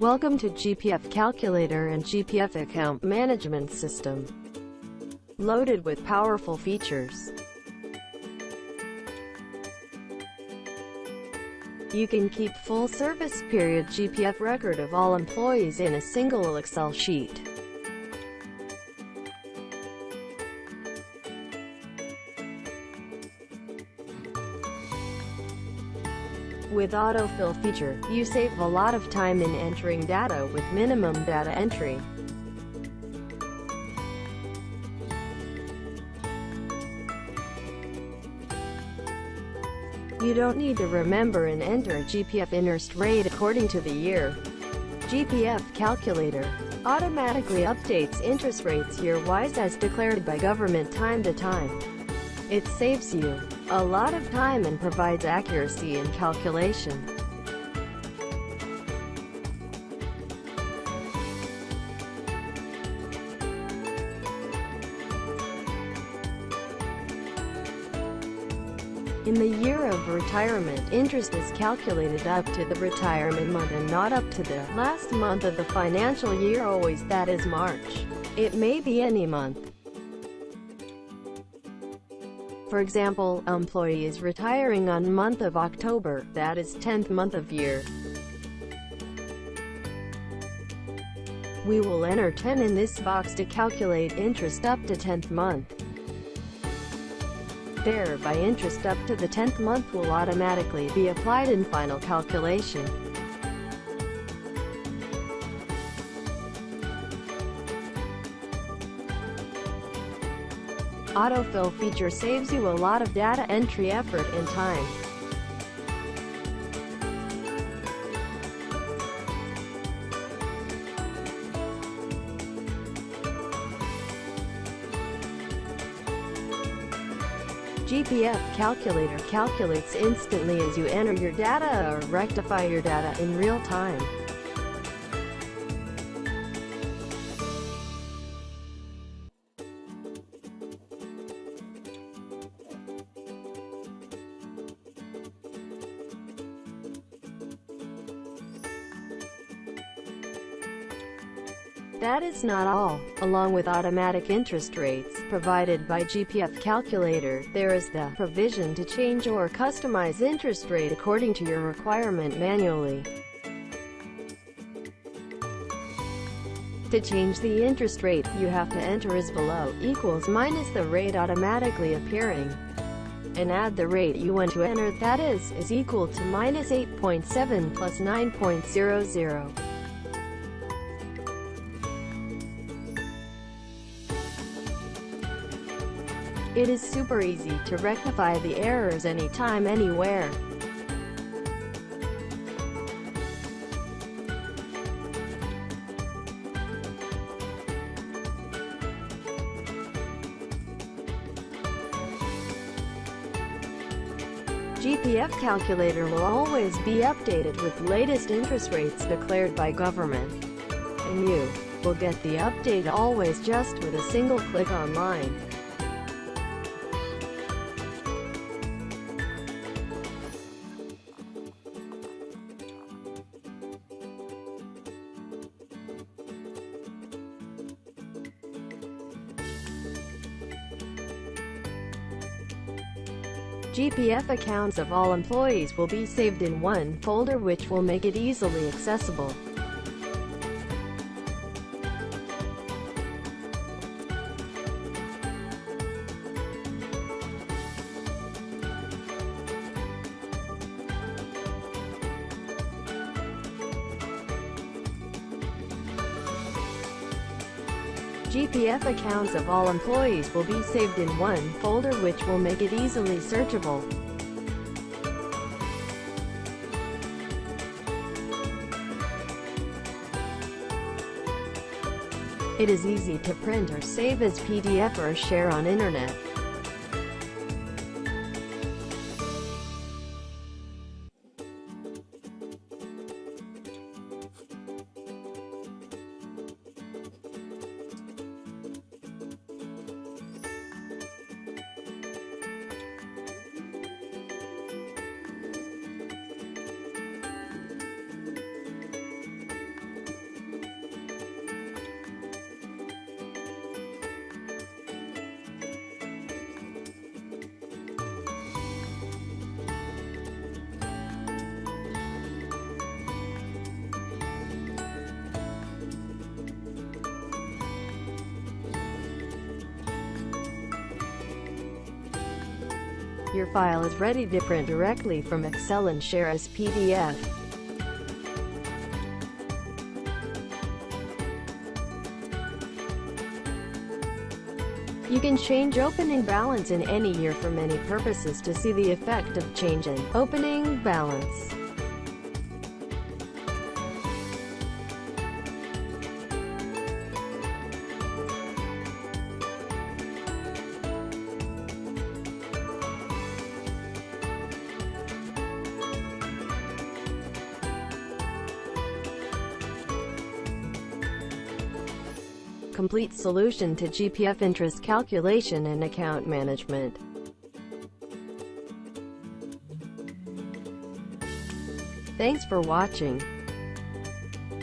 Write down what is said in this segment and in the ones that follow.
Welcome to GPF Calculator and GPF Account Management System. Loaded with powerful features. You can keep full service period GPF record of all employees in a single Excel sheet. With autofill feature, you save a lot of time in entering data with minimum data entry. You don't need to remember and enter GPF interest rate according to the year. GPF Calculator automatically updates interest rates year-wise as declared by government time to time. It saves you a lot of time and provides accuracy in calculation. In the year of retirement, interest is calculated up to the retirement month and not up to the last month of the financial year, always, that is March. It may be any month. For example, employee is retiring on month of October, that is 10th month of year. We will enter 10 in this box to calculate interest up to 10th month. Thereby interest up to the 10th month will automatically be applied in final calculation. Autofill feature saves you a lot of data entry effort and time. GPF Calculator calculates instantly as you enter your data or rectify your data in real time. That is not all. Along with automatic interest rates provided by GPF Calculator, there is the provision to change or customize interest rate according to your requirement manually. To change the interest rate, you have to enter is below, equals minus the rate automatically appearing, and add the rate you want to enter, that is equal to minus 8.7 plus 9.00. It is super easy to rectify the errors anytime, anywhere. GPF Calculator will always be updated with latest interest rates declared by government. And you will get the update always just with a single click online. GPF accounts of all employees will be saved in one folder, which will make it easily accessible. GPF accounts of all employees will be saved in one folder, which will make it easily searchable. It is easy to print or save as PDF or share on internet. Your file is ready to print directly from Excel and share as PDF. You can change opening balance in any year for many purposes to see the effect of change in opening balance. Complete solution to GPF interest calculation and account management. Thanks for watching.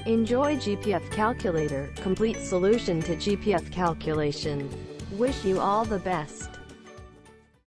Enjoy GPF Calculator, complete solution to GPF calculation. Wish you all the best.